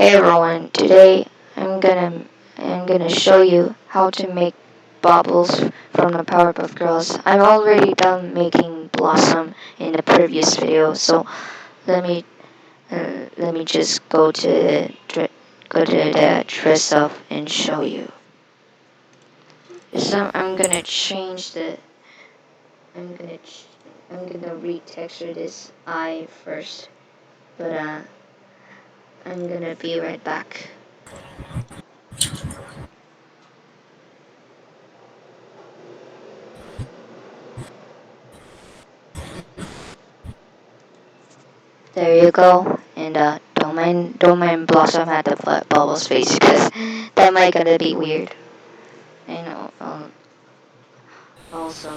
Hey everyone, today I'm gonna show you how to make bubbles from the Powerpuff Girls. I've already done making Blossom in the previous video, so let me just go to the dress up and show you. So I'm gonna change the I'm gonna retexture this eye first, but I'm gonna be right back. There you go. And don't mind Blossom at the bubbles face because that might gonna be weird. And also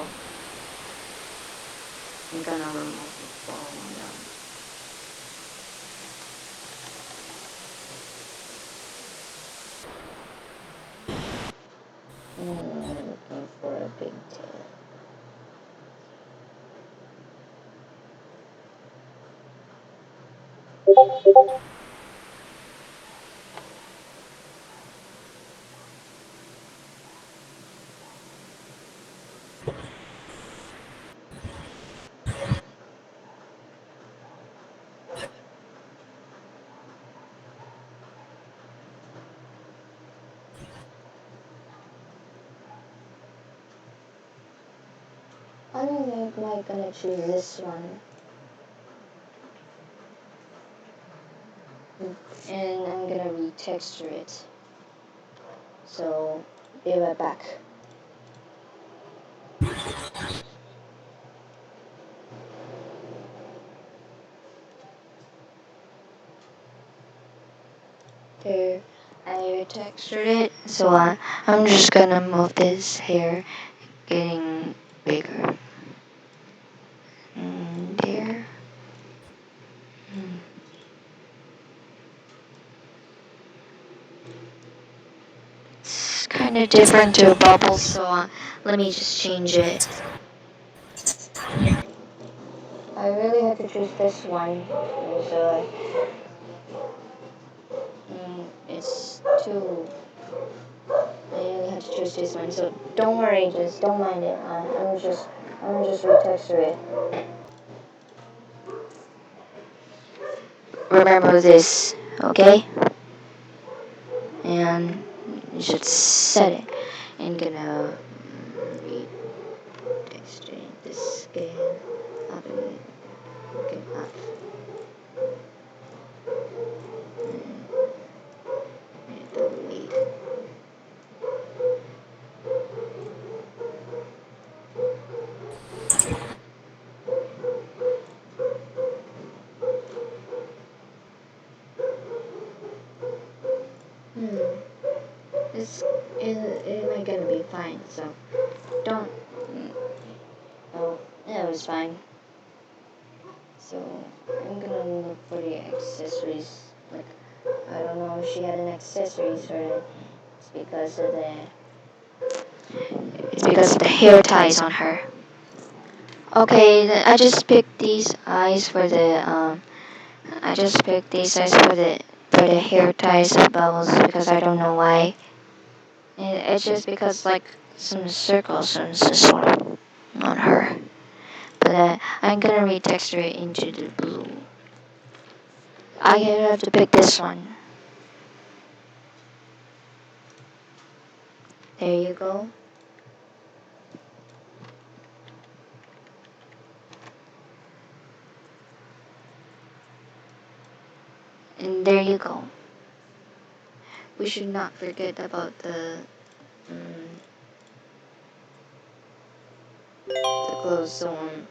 I'm gonna remove the ball. Looking for a big tail. I don't think I'm gonna choose this one. And I'm gonna retexture it. So be right back. There, I retextured it. So I'm just gonna move this hair, getting bigger. There. It's kind of different to a bubble, so let me just change it. I really have to choose this one, so it's too. I really have to choose this one, so don't worry, just don't mind it. I'm just retexture it. Remember this, okay? And you should set it. And gonna retexture this again. Up and get up. And delete. It's it ain't gonna be fine, so don't. Oh, yeah, it was fine. So I'm gonna look for the accessories. Like, I don't know if she had an accessories for it. It's because of the hair ties on her. Okay, I just picked these eyes for the I just picked these eyes for the hair ties of bubbles because I don't know why. It's just because like some circles, some sort of on her. But I'm gonna retexture it into the blue. I have to pick this one. There you go. And there you go. We should not forget about the clothes on.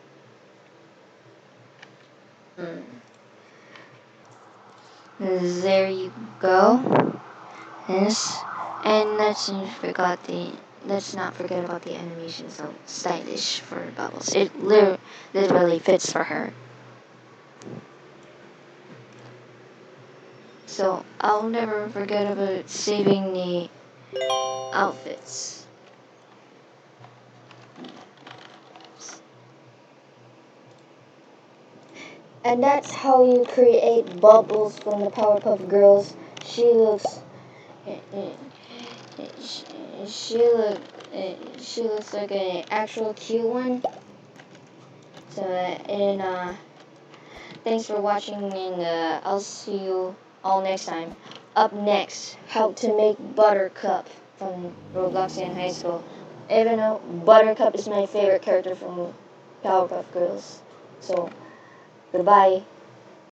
There you go. Yes. And let's not forget about the animation. So stylish for bubbles. It literally fits for her. So I'll never forget about saving the outfits. And that's how you create bubbles from the Powerpuff Girls. she looks she look she looks like an actual cute one. So and thanks for watching, and I'll see you all next time. Up next, how to make Buttercup from Robloxian High School. Even though Buttercup is my favorite character from Powerpuff Girls. So, goodbye.